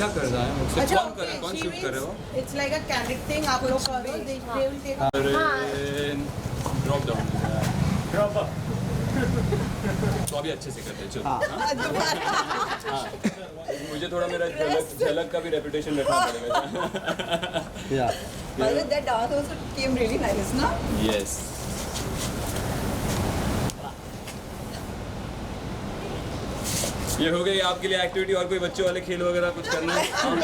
क्या कर रहा है मुझसे? अच्छा, कौन कर रहा है? कौन शूट कर रहे हो? It's like a candid thing, आप लोग करो, दे विल टेक अरे ड्रॉप डाउन ड्रॉप अप। तो अभी अच्छे से करते हैं चलो। हाँ, दोबारा हाँ मुझे थोड़ा मेरा झलक का भी रेपुटेशन रखना पड़ेगा। Yeah. But that dance also came really nice, ना? यस ये हो गई आपके लिए एक्टिविटी। और कोई बच्चों वाले खेल वगैरह कुछ करना है? और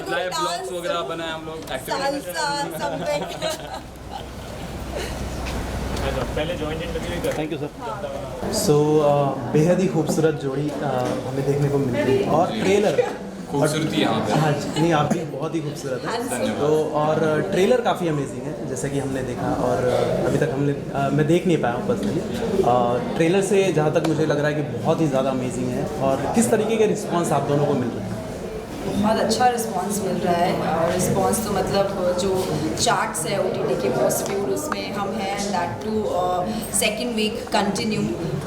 कोई लाइव ब्लॉग्स डांस, वगैरह बनाए हम लोग सालसा एक्टिविटी। समथिंग। पहले जॉइंट इंटरव्यू ही कर। Thank you sir. सो बेहद ही खूबसूरत जोड़ी हमें देखने को मिल रही है और ट्रेलर खूबसूरती यहाँ पे। हाँ जी, नहीं आप भी बहुत ही खूबसूरत है। तो और ट्रेलर काफ़ी अमेजिंग है जैसा कि हमने देखा, और अभी तक हमने मैं देख नहीं पाया हूँ पर्सनली। ट्रेलर से जहाँ तक मुझे लग रहा है कि बहुत ही ज़्यादा अमेजिंग है। और किस तरीके के रिस्पांस आप दोनों को मिल रहे हैं? बहुत अच्छा रिस्पांस मिल रहा है। और रिस्पांस तो मतलब जो चार्ट्स है OTT के फर्स्ट व्यू उसमें हम हैं, and that too second week continue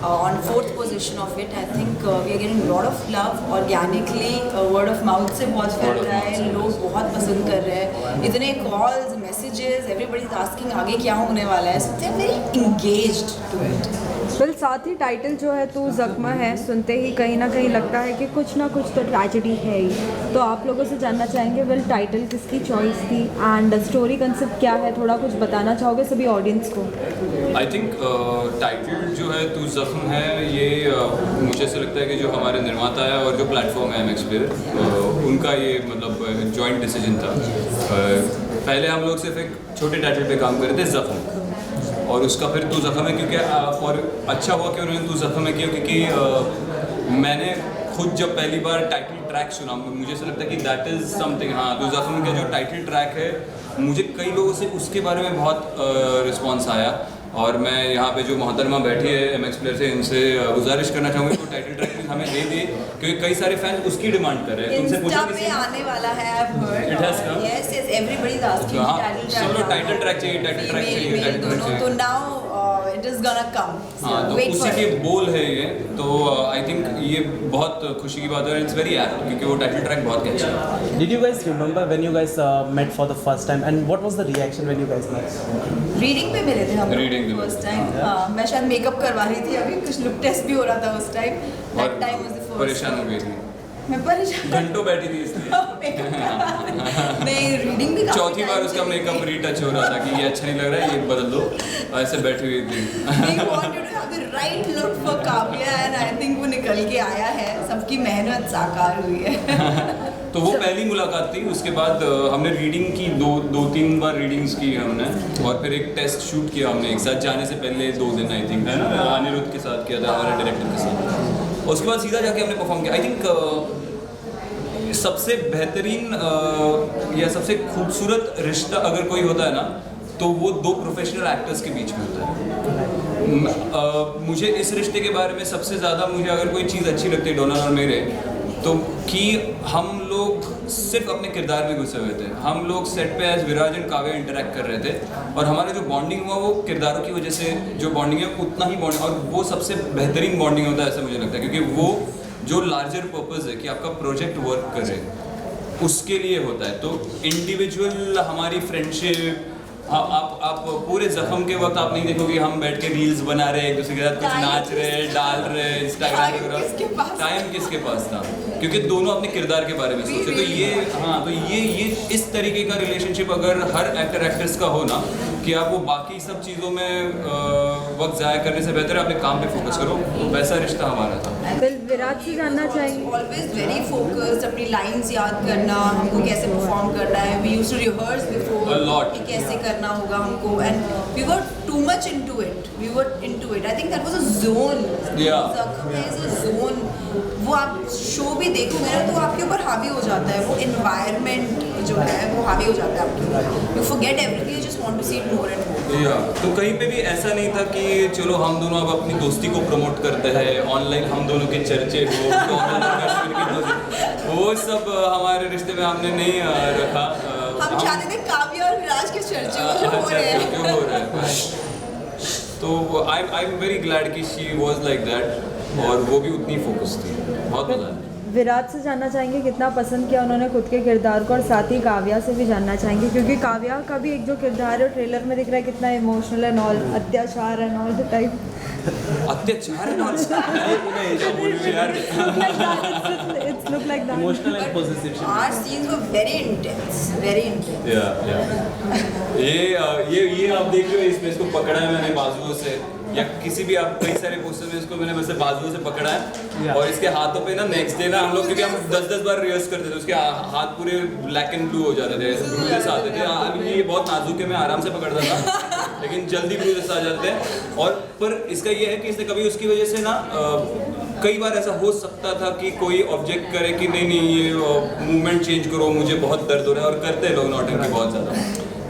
on 4th position of it. I think we are getting lot of love organically, word of mouth से बहुत फैल रहा है, लोग बहुत पसंद कर रहे हैं। इतने calls, messages, everybody is asking आगे क्या होने वाला है, so they are very engaged to it. बिल साथ ही टाइटल जो है तू जख्मा है, सुनते ही कहीं ना कहीं लगता है कि कुछ ना कुछ तो ट्रेजेडी है ही। तो आप लोगों से जानना चाहेंगे विल टाइटल किसकी चॉइस थी एंड स्टोरी कंसेप्ट क्या है, थोड़ा कुछ बताना चाहोगे सभी ऑडियंस को? आई थिंक टाइटल जो है तू जख्म है, ये मुझे ऐसा लगता है कि जो हमारे निर्माता है और जो प्लेटफॉर्म है MX Player, उनका ये मतलब जॉइंट डिसीजन था। पहले हम लोग सिर्फ एक छोटे टाइटल पे काम कर रहे थे जख्म, और उसका फिर तू जख्म है क्योंकि और अच्छा हुआ कि उन्होंने तू जख्म है किया क्योंकि मैंने खुद जब पहली बार टाइटल ट्रैक सुना मुझे ऐसा लगता है कि दैट इज़ समथिंग। हाँ तू जख्म का जो टाइटल ट्रैक है, मुझे कई लोगों से उसके बारे में बहुत रिस्पॉन्स आया। और मैं यहाँ पे जो मोहतरमा बैठी है MX Player से, इनसे गुजारिश करना चाहूँगी तो टाइटल ट्रैक हमें दे दे, क्योंकि कई सारे फैंस उसकी डिमांड कर रहे हैं। तुमसे पूछा पे आने वाला है, I've heard. It has come? Yes, yes, everybody is asking हाँ, title track. सब लोग टाइटल ट्रैक चाहिए, टाइटल ट्रैक चाहिए, Female, टाइटल ट्रैक दोनों, चाहिए। तो now it is gonna come. So हाँ तो wait उसी for के it. बोल है ये, तो आई थिंक ये बहुत खुशी की बात है। इट्स वेरी एप्ट क्योंकि वो टाइटल ट्रैक बहुत अच्छा है। Did you guys remember when you guys met for the first time and what was the reaction when you guys met? Reading पे मिले थे हम Reading पे फर्स्ट टाइम। मैं शायद मेकअप करवा रही थी, अभी कुछ लुक टेस्ट भी हो रहा था उस time. That time was the first. परेशान हो गई थी, मैं परेशान घंटों बैठी थी इसलिए। नहीं, रीडिंग भी काफी चौथी बार time उसका से मेकअप रीटच हो रहा था कि ये अच्छा नहीं लग रहा है, ये बदल दो, ऐसे बैठी हुई थी। We wanted to have the right look for Kavya, and I think वो निकल के आया है, सबकी मेहनत साकार हुई है। तो वो पहली मुलाकात थी। उसके बाद हमने रीडिंग की, दो तीन बार रीडिंग्स की हमने, और फिर एक टेस्ट शूट किया हमने एक साथ जाने से पहले 2 दिन आई थिंक, है ना, अनिरुद्ध के साथ किया था, हमारे डायरेक्टर के साथ। उसके बाद सीधा जाके हमने परफॉर्म किया। आई थिंक सबसे बेहतरीन या सबसे खूबसूरत रिश्ता अगर कोई होता है ना, तो वो 2 प्रोफेशनल एक्टर्स के बीच में होता है। मुझे इस रिश्ते के बारे में सबसे ज़्यादा मुझे अगर कोई चीज़ अच्छी लगती है डोनाल्ड और मेरे, तो कि हम लोग सिर्फ अपने किरदार में घुसे हुए थे। हम लोग सेट पे as Viraj and Kavya interact कर रहे थे, और हमारा जो बॉन्डिंग हुआ वो किरदारों की वजह से जो बॉन्डिंग है उतना ही बॉन्डिंग, और वो सबसे बेहतरीन बॉन्डिंग होता है ऐसा मुझे लगता है, क्योंकि वो जो लार्जर पर्पज़ है कि आपका प्रोजेक्ट वर्क करे, उसके लिए होता है। तो इंडिविजुअल हमारी फ्रेंडशिप, आप पूरे जख्म के वक्त आप नहीं देखोगे हम बैठ के रील्स बना रहे, एक दूसरे के साथ कुछ नाच रहे, डाल रहे इंस्टाग्राम वगैरह। टाइम किसके पास था, क्योंकि दोनों अपने किरदार के बारे में सोचते। तो ये हाँ, तो ये इस तरीके का रिलेशनशिप अगर हर एक्टर एक्ट्रेस का हो ना, कि आप वो बाकी सब चीज़ों में वक्त ज़ाया करने से बेहतर है अपने काम पे फोकस करो, तो वैसा रिश्ता हमारा था। बिल विराज से जानना चाहेंगे। ऑलवेज वेरी फोकस्ड, अपनी लाइंस याद करना, हमको कैसे परफॉर्म करना है, we used to rehearse before A lot. कि कैसे करना होगा हमको, and we were too much into it, we were into it. I think that was a zone. Yeah. Zakhm is a zone. वो आप शो भी देखोगे ना तो आपके ऊपर हावी हो जाता है, वो एनवायरनमेंट जो है वो हावी हो जाता है आपके ऊपर। You forget everything, you just want to see it more and more. तो कहीं पे भी ऐसा नहीं था कि चलो हम दोनों अब अपनी दोस्ती को प्रमोट करते हैं, ऑनलाइन हम दोनों के चर्चे हो, वो सब हमारे रिश्ते में हमने नहीं रखा। हम चाहते थे काव्या और विराज के चर्चे हो रहे हैं। जो हो रहा है, तो आई एम वेरी ग्लैड कि शी वाज लाइक दैट, और वो भी उतनी फोकस थी। बहुत मजा आया। विराज से जानना चाहेंगे कितना पसंद किया उन्होंने खुद के किरदार को, और साथ ही काव्या से भी जानना चाहेंगे क्योंकि काव्या का भी एक जो किरदार है ट्रेलर में दिख रहा है कितना इमोशनल एंड ऑल, अत्याचार एंड ऑल द टाइप। अत्याचार है यार। It's look like that. Emotional and positive. Our scenes were very intense, very intense. ये आप देख रहे हो, इसमें इसको पकड़ा है मैंने बाजुओं से, या किसी भी आप कई सारे पोस्टर में इसको मैंने वैसे बाजुओं से पकड़ा है और इसके हाथों पे ना नेक्स्ट डे ना हम लोग, क्योंकि हम 10-10 बार रिहर्स करते थे, उसके हाथ पूरे ब्लैक एंड ब्लू हो जाते थे, ऐसे ब्रूजेस आते थे। अभी ये बहुत नाजुक है, मैं आराम से पकड़ता था लेकिन जल्दी ब्रूजेस आ जाते हैं। और पर इसका ये है कि इसने कभी उसकी वजह से ना कई बार ऐसा हो सकता था कि कोई ऑब्जेक्ट करे कि नहीं ये मूवमेंट चेंज करो, मुझे बहुत दर्द हो रहा है, और करते हैं लोग नौटंकी बहुत ज़्यादा।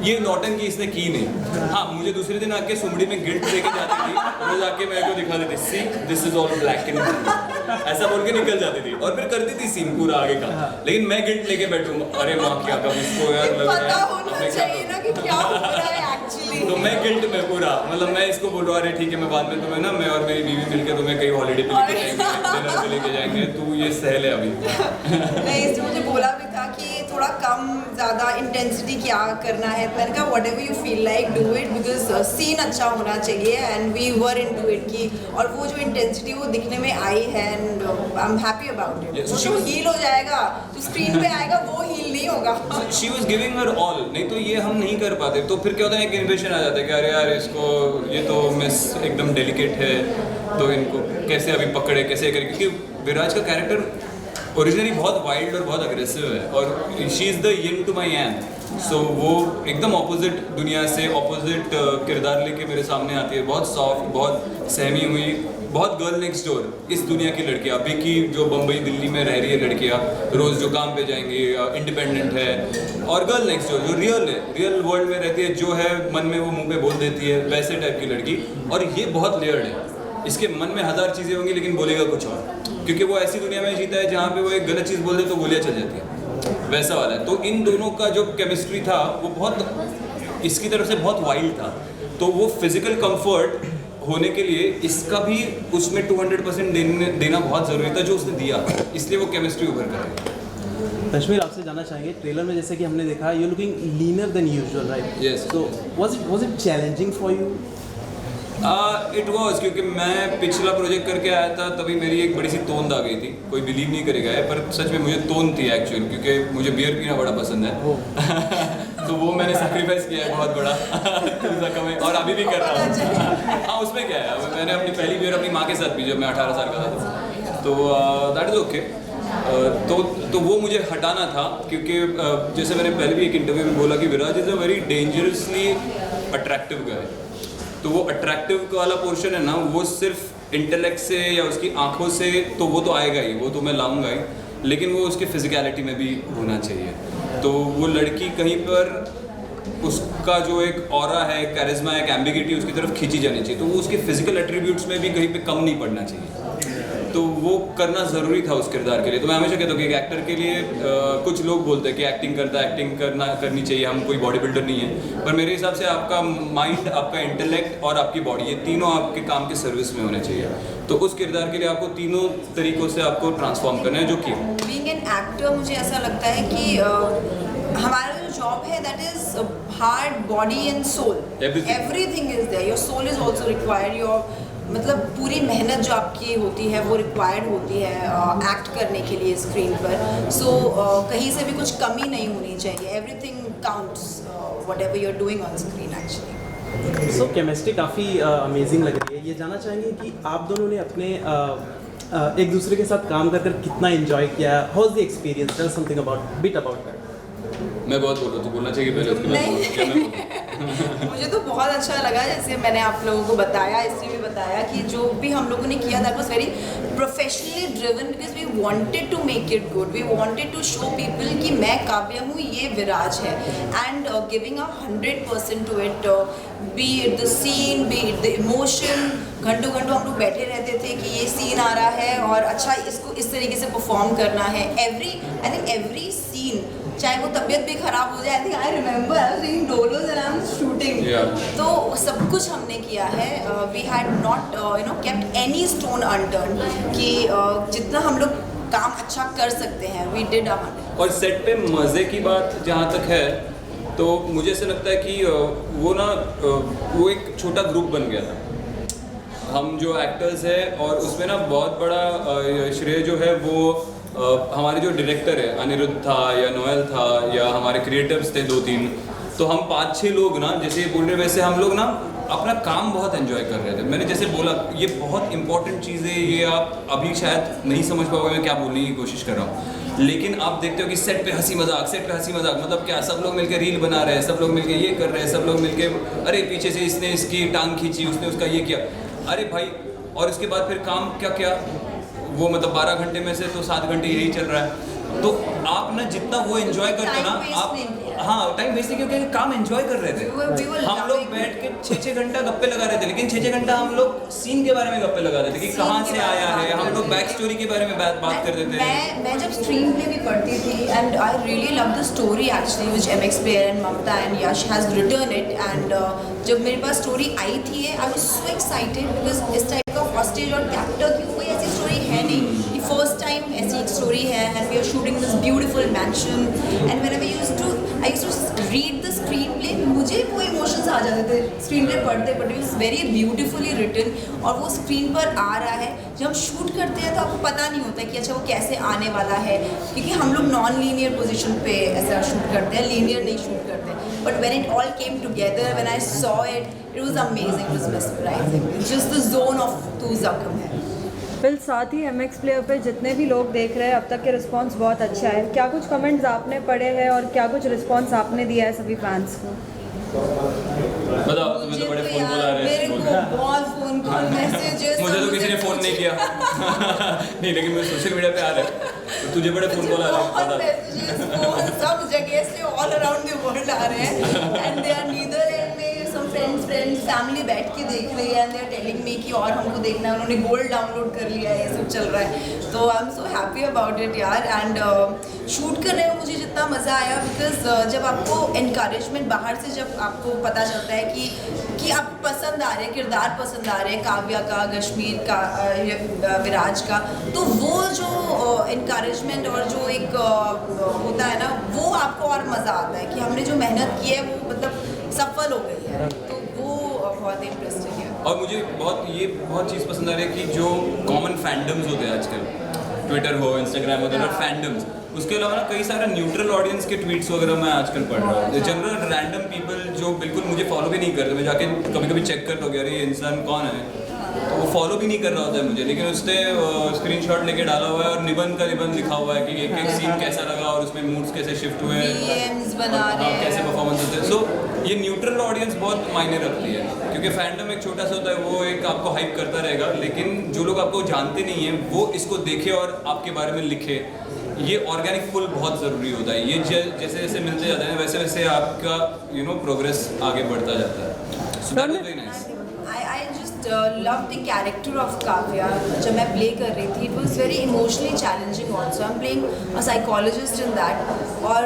ये नौटंकी इसने की नहीं। हाँ, मुझे दूसरे दिन आके सुमड़ी में गिल्ट लेके जाती थी, रोज आके मेरे को दिखा देती, see this is all black and ऐसा बोल के निकल जाती थी और फिर करती थी सीन पूरा आगे का। लेकिन मैं गिल्ट लेके बैठूँ, अरे माँ क्या कब इसको यार लग पता होना चाहिए ना कि क्या हो रहा है एक्चुअली। तो मैं गिल्ट में पूरा, मतलब मैं इसको बोल रहा हूँ, अरे ठीक है मैं बाद में तुम्हें ना, मैं और मेरी बीवी मिलके तुम्हें कहीं हॉलीडे पे लेके जाएंगे, डिनर पे लेके जाएंगे, तू ये सह ले अभी। नहीं, इसने मुझे बोला भी था कि थोड़ा कम ज़्यादा इंटेंसिटी क्या करना है। मैंने कहा whatever you feel like do it, because scene अच्छा होना चाहिए and we were into it की, और वो जो इंटेंसिटी वो दिखने में आई है and I am happy about it. वो जो हील हो जाएगा तो स्क्रीन पे आएगा, वो हील नहीं होगा। She was giving her all, नहीं तो ये हम नहीं कर पाते। तो फिर क्या होता है, एक इन्वेशन आ जाता है कि अरे यार इसको, ये तो मिस एकदम डेलिकेट है, तो इनको कैसे अभी पकड़े, कैसे करें, क्योंकि विराज का कैरेक्टर ओरिजिनली बहुत वाइल्ड और बहुत अग्रेसिव है और she is the yin to my yang. सो वो एकदम ऑपोजिट दुनिया से ऑपोजिट किरदार लेके मेरे सामने आती है, बहुत सॉफ्ट, बहुत सहमी हुई, बहुत गर्ल नेक्स्ट डोर इस दुनिया की लड़कियाँ। अभी की जो बम्बई दिल्ली में रह रही है लड़कियाँ, रोज़ जो काम पे जाएंगी, इंडिपेंडेंट है, और गर्ल नेक्स्ट डोर जो रियल है, रियल वर्ल्ड में रहती है, जो है मन में वो मुंह पे बोल देती है, वैसे टाइप की लड़की। और ये बहुत लेयर्ड है, इसके मन में 1000 चीज़ें होंगी लेकिन बोलेगा कुछ और, क्योंकि वो ऐसी दुनिया में जीता है जहाँ पे वो एक गलत चीज़ बोल दे तो गोलियाँ चल जाती है, वैसा वाला है। तो इन दोनों का जो केमिस्ट्री था वो बहुत इसकी तरफ से बहुत वाइल्ड था। तो वो फिजिकल कंफर्ट होने के लिए इसका भी उसमें 200% देना बहुत ज़रूरी था, जो उसने दिया, इसलिए वो केमिस्ट्री उभर कर रही है। कश्मीर, आपसे जानना चाहेंगे, ट्रेलर में जैसे कि हमने देखा you looking linear than usual, right? Yes. तो was it challenging for you? It was, क्योंकि मैं पिछला प्रोजेक्ट करके आया था, तभी मेरी एक बड़ी सी तोंद आ गई थी। कोई बिलीव नहीं करेगा है, पर सच में मुझे तोंद थी एक्चुअली, क्योंकि मुझे बियर पीना बड़ा पसंद है। तो वो मैंने सेक्रीफाइस किया है बहुत बड़ा और अभी भी कर रहा हूँ। हाँ, उसमें क्या है, मैंने अपनी पहली बियर अपनी माँ के साथ पी जब मैं 18 साल का था, तो दैट इज़ ओके। तो वो मुझे हटाना था, क्योंकि जैसे मैंने पहले भी एक इंटरव्यू में बोला कि Viraj is a very dangerously attractive guy. तो वो अट्रैक्टिव वाला पोर्शन है ना, वो सिर्फ इंटेलेक्ट से या उसकी आंखों से तो वो तो आएगा ही, वो तो मैं लाऊंगा ही, लेकिन वो उसके फिजिकलिटी में भी होना चाहिए। तो वो लड़की कहीं पर उसका जो एक ऑरा है, कैरिज्मा, एक एम्बिगिटी उसकी तरफ खींची जानी चाहिए, तो वो उसके फिजिकल एट्रीब्यूट्स में भी कहीं पे कम नहीं पड़ना चाहिए। तो वो करना ज़रूरी था उस किरदार के लिए। तो मैं हमेशा कहता हूँ कि एक एक्टर के लिए कुछ लोग बोलते हैं कि एक्टिंग करनी चाहिए, हम कोई बॉडी बिल्डर नहीं है, पर मेरे हिसाब से आपका माइंड, आपका इंटेलेक्ट और आपकी बॉडी, ये तीनों आपके काम के सर्विस में होने चाहिए। तो उस किरदार के लिए आपको तीनों तरीक़ों से आपको ट्रांसफॉर्म करना है, जो कि बीइंग एन एक्टर मुझे ऐसा लगता है कि हमारा जो जॉब है that is heart, body and soul, everything is there. Your soul is also required, your मतलब पूरी मेहनत जो आपकी होती है वो रिक्वायर्ड होती है एक्ट करने के लिए स्क्रीन पर। सो कहीं से भी कुछ कमी नहीं होनी चाहिए, everything counts whatever you are doing on screen actually. So chemistry काफ़ी अमेजिंग लग रही है। ये जानना चाहेंगे कि आप दोनों ने अपने एक दूसरे के साथ काम कर कितना एंजॉय किया, how is the experience, tell something about that. मैं बहुत बोल रहा हूँ, तो बोलना चाहिए पहले, उसके बाद क्या मैं बोलूँ? मुझे तो बहुत अच्छा लगा, जैसे मैंने आप लोगों को बताया, इसलिए भी बताया कि जो भी हम लोगों ने किया that was very professionally driven, because we wanted to make it good, we wanted to show people कि मैं काव्या हूँ, ये विराज है, and giving a 100% to it, be it the scene, be it the emotion. घंटों घंटों हम लोग बैठे रहते थे कि ये सीन आ रहा है और अच्छा इसको इस तरीके से परफॉर्म करना है। एवरी सीन, चाहे वो तबीयत भी खराब हो जाए, I remember I was doing डोलोस एंड आई एम शूटिंग, तो सब कुछ हमने किया है। We had not kept any stone unturned, कि जितना हम लोग काम अच्छा कर सकते हैं. We did our 100. और सेट पे मज़े की बात जहाँ तक है तो मुझे ऐसा लगता है कि वो एक छोटा ग्रुप बन गया था. हम जो एक्टर्स हैं और उसमें ना बहुत बड़ा श्रेय जो है वो हमारे जो डायरेक्टर है अनिरुद्ध था या नोएल था या हमारे क्रिएटर्स थे 2-3, तो हम 5-6 लोग ना जैसे बोल रहे वैसे हम लोग ना अपना काम बहुत एंजॉय कर रहे थे. मैंने जैसे बोला ये बहुत इंपॉर्टेंट चीज़ है, ये आप अभी शायद नहीं समझ पाओगे मैं क्या बोलने की कोशिश कर रहा हूँ, लेकिन आप देखते हो कि सेट पे हंसी मजाक, सेट पे हंसी मजाक मतलब क्या, सब लोग मिलके रील बना रहे हैं, सब लोग मिलके ये कर रहे हैं, सब लोग मिलके अरे पीछे से इसने इसकी टांग खींची, उसने उसका ये किया, अरे भाई. और उसके बाद फिर काम क्या वो मतलब 12 घंटे में से तो 7 घंटे यही चल रहा है. तो आप ना जितना वो एंजॉय करते हो ना आप, हाँ टाइम वेस्ट क्योंकि काम एंजॉय कर रहे थे. हम लोग बैठ के 6-6 घंटा गप्पे लगा रहे थे, लेकिन 6-6 घंटा हम लोग सीन के बारे में गप्पे लगा रहे थे कि कहाँ से आया है, हम लोग बैक स्टोरी के बारे में बात करते थे. मैं जब स्क्रीन प्ले भी पढ़ती थी and I really love the story actually which MX Player and Mamta and Yash has written it. And जब मेरे पास स्टोरी आई थी I was so excited because इस टाइप का हॉस्टेज और कैप्टर की कोई ऐसी स्टोरी है नहीं. फर्स्ट टाइम ऐसी एक स्टोरी है and we are shooting this beautiful mansion and whenever I used to read the screen play मुझे वो इमोशंस आ जाते थे स्क्रीन प्ले पढ़ते it was very beautifully written और वो स्क्रीन पर आ रहा है. जब हम शूट करते हैं तो आपको पता नहीं होता कि अच्छा वो कैसे आने वाला है, क्योंकि हम लोग नॉन लीनियर पोजिशन पे ऐसा शूट करते हैं, लीनियर नहीं शूट करते. But when it all came together, when I saw it was amazing, it was mesmerising. Just the zone of तू ज़ख्म है. फिर साथ ही MX Player पे जितने भी लोग देख रहे हैं अब तक के रिस्पांस बहुत अच्छा है. क्या कुछ कमेंट्स आपने पढ़े हैं और क्या कुछ रिस्पांस आपने दिया है सभी फैंस को? बताओ, तुम्हें तो बड़े फोन कॉल आ रहे हैं. मेरे को बहुत फोन कॉल मैसेजेस. मुझे तो किसी ने फोन नहीं किया. नहीं, लेकिन मुझे सोशल मीडिया पे आ रहे हैं, तो तुझे बड़े फोन कॉल आ रहे हैं. मैसेजेस सब जगह से ऑल अराउंड द वर्ल्ड आ रहे हैं and they are Netherland में सम फ्रेंड्स फैमिली बैठ के देख रही है and they are telling me कि और हमको देखना है, उन्होंने गोल्ड डाउनलोड कर लिया है, ये सब चल रहा है. तो I am so happy about it यार. एंड शूट करने में मुझे जितना मज़ा आया बिकॉज जब आपको इनकरेजमेंट बाहर से जब आपको पता चलता है कि आपको पसंद आ रहे हैं, किरदार पसंद आ रहे हैं, काव्या का, कश्मीर का, विराज का, तो वो जो इनकरेजमेंट और जो एक होता है ना वो आपको और मज़ा आता है कि हमने जो मेहनत की है वो मतलब सफल हो गई है. तो वो बहुत इंटरेस्टिंग है. और मुझे बहुत चीज़ पसंद आ रही है कि जो कॉमन फैंडम्स होते हैं आजकल, ट्विटर हो, इंस्टाग्राम हो, तो फैंडम्स, उसके अलावा ना कई सारा न्यूट्रल ऑडियंस के ट्वीट्स वगैरह मैं आजकल पढ़ रहा हूँ. जनरल रैंडम पीपल जो बिल्कुल मुझे फॉलो भी नहीं करते, मैं जाके कभी चेक करता हूँ कि अरे ये इंसान कौन है, तो वो फॉलो भी नहीं कर रहा होता है मुझे, लेकिन उसने स्क्रीनशॉट लेके डाला हुआ है और निबंध लिखा हुआ है कि एक सीन कैसा लगा और उसमें मूड्स कैसे शिफ्ट हुए, कैसे परफॉर्मेंस होते हैं. सो ये न्यूट्रल ऑडियंस बहुत मायने रखती है, क्योंकि फैंडम एक छोटा सा होता है, वो एक आपको हाइप करता रहेगा, लेकिन जो लोग आपको जानते नहीं हैं वो इसको देखे और आपके बारे में लिखे. ये ऑर्गेनिक पुल बहुत ज़रूरी होता है. ये जैसे जैसे मिलते जाते हैं वैसे वैसे आपका प्रोग्रेस आगे बढ़ता जाता है. So that was very nice. I just love the character of Kavya. जब मैं play कर रही थी, it was very emotionally challenging also. I'm playing a psychologist in that. और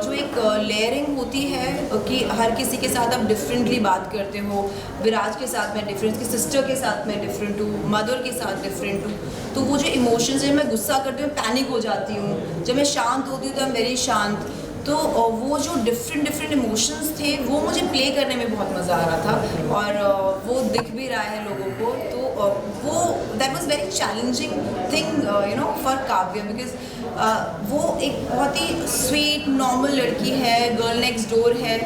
जो एक layering होती है कि हर किसी के साथ आप differently बात करते हो. विराज के साथ मैं different, की sister के साथ मैं different हूँ, mother के साथ different हूँ. तो वो जो emotions है, मैं गुस्सा करती हूँ, पैनिक हो जाती हूँ. जब मैं शांत होती हूँ तो I'm very शांत. तो वो जो डिफरेंट इमोशंस थे वो मुझे प्ले करने में बहुत मज़ा आ रहा था और वो दिख भी रहा है लोगों को. तो वो that was very challenging thing for Kavya because वो एक बहुत ही स्वीट नॉर्मल लड़की है, गर्ल नेक्स्ट डोर है.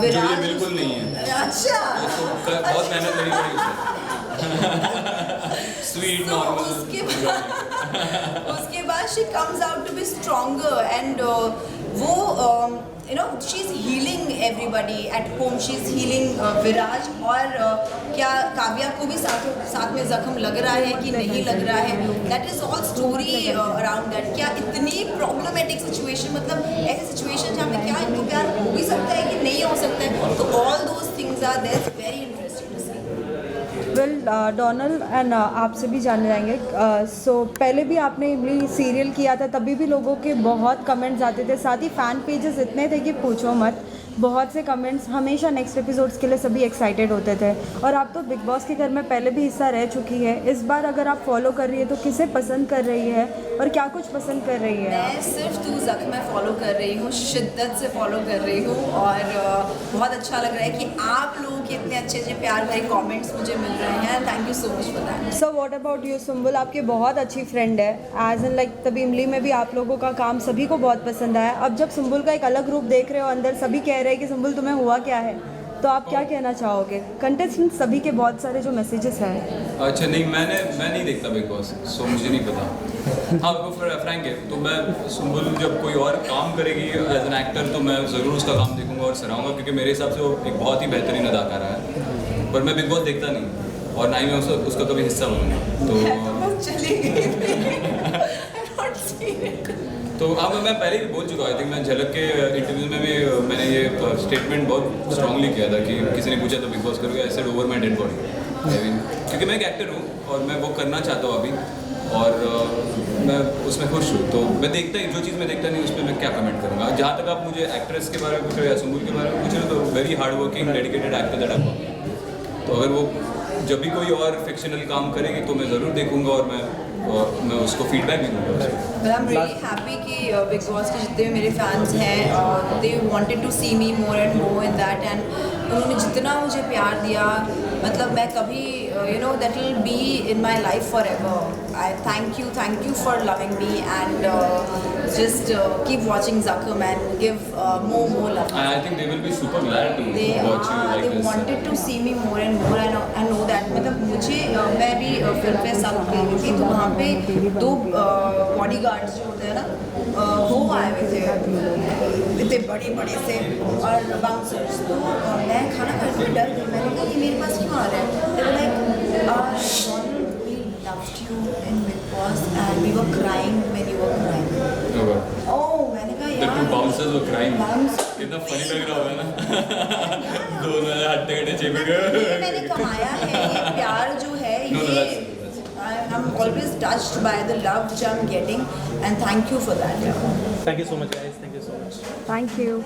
विराज बिल्कुल नहीं है. अच्छा, बहुत मेहनत लगी स्वीट नॉर्मल. उसके बाद she comes out to be stronger and वो she is healing everybody at home. She is healing Viraj. और क्या काव्या को भी साथ में जख्म लग रहा है कि नहीं लग रहा है, that is all story around that. क्या इतनी प्रॉब्लमेटिक सिचुएशन, मतलब ऐसी सिचुएशन जहाँ पे क्या इनको प्यार हो भी सकता है कि नहीं हो सकता है, तो all those things are there. Very interesting to see. Well done and आपसे भी जानना चाहेंगे. सो पहले भी आपने इमली सीरियल किया था, तभी भी लोगों के बहुत कमेंट्स आते थे, साथ ही फ़ैन पेजेस इतने थे कि पूछो मत. बहुत से कमेंट्स, हमेशा नेक्स्ट एपिसोड्स के लिए सभी एक्साइटेड होते थे। और आप तो बिग बॉस के घर में पहले भी हिस्सा रह चुकी है, इस बार अगर आप फॉलो कर रही है तो किसे पसंद कर रही है और क्या कुछ पसंद कर रही है? मैं सिर्फ तू ज़ख्म फॉलो कर रही हूँ, शिद्दत से फॉलो कर रही हूँ और बहुत अच्छा लग रहा है कि आप लोगों के इतने अच्छे अच्छे प्यार भरे कमेंट्स मुझे मिल रहे हैं। Thank you so much for that. So what about you Sumbul? आपकी बहुत अच्छी फ्रेंड है, एज इन लाइक तभी इमली में भी आप लोगों का काम सभी को बहुत पसंद आया। अब जब सुम्बुल का एक अलग रूप देख रहे हो अंदर, सभी कह रहे हैं कि सुम्बुल तुम्हें हुआ क्या है, तो आप क्या कहना चाहोगे? कंटेस्टेंट सभी के बहुत सारे जो मैसेजेस हैं। अच्छा नहीं, मैं नहीं देखता बिग बॉस, सो मुझे नहीं पता। हाँ वो फ्रैंक है, तो मैं सुम्बुल जब कोई और काम करेगी एज एन एक्टर तो मैं ज़रूर उसका काम देखूंगा और सराहूंगा, क्योंकि मेरे हिसाब से वो एक बहुत ही बेहतरीन अदाकारा है। पर मैं बिग बॉस देखता नहीं और ना ही मैं उसका कभी हिस्सा बनूंगा। तो हाँ मैं पहले भी बोल चुका हूँ, आई थिंक मैं झलक के इंटरव्यू में भी मैंने ये स्टेटमेंट बहुत स्ट्रांगली किया था कि किसी ने पूछा तो बिग बॉस करोगे, I said over my dead body. I mean क्योंकि मैं एक एक्टर हूँ और मैं वो करना चाहता हूँ अभी, और मैं उसमें खुश हूँ, तो मैं देखता ही, जो चीज़ मैं देखता नहीं उस पर मैं क्या कमेंट करूँगा। जहाँ तक आप मुझे एक्ट्रेस के बारे में पूछ रहे हो या सुम्बुल के बारे में पूछ रहे हो, तो very hard working dedicated actor that I. तो अगर वो जब भी कोई और फिक्शनल काम करेगी तो मैं ज़रूर देखूँगा और मैं उसको फीडबैक भी दूँगा। But I'm really happy कि बिग बॉस के जितने भी मेरे फैंस हैं, they wanted to see me more and more in that, and उन्होंने जितना मुझे प्यार दिया, मतलब मैं कभी that will be in my life forever. I thank you for loving me and just keep watching Zakham and give more love. I think they will be super glad to watch you like they this. wanted to see me more and more. I know that. मतलब मुझे मैं भी film fair south गई थी, तो वहाँ पे 2 bodyguards जो होते हैं ना, वो आए हुए थे इतने बड़े से और बाउंसर्स। तो मैं खाना खाते हुए डर गई, मैंने कहा ये मेरे पास क्यों आ रहा है? They were like, we loved you in Big Boss and we were crying when you were crying. Oh, मैंने कहा The यार 2 bouncers were crying. Bouncers. कितना फनी लग रहा होगा ना। दोनों हट्टे चिपक ये मैंने कमाया है, ये प्यार जो है No, ये that's- I'm always touched by the love which I'm getting and thank you for that. Thank you so much guys, thank you so much. Thank you.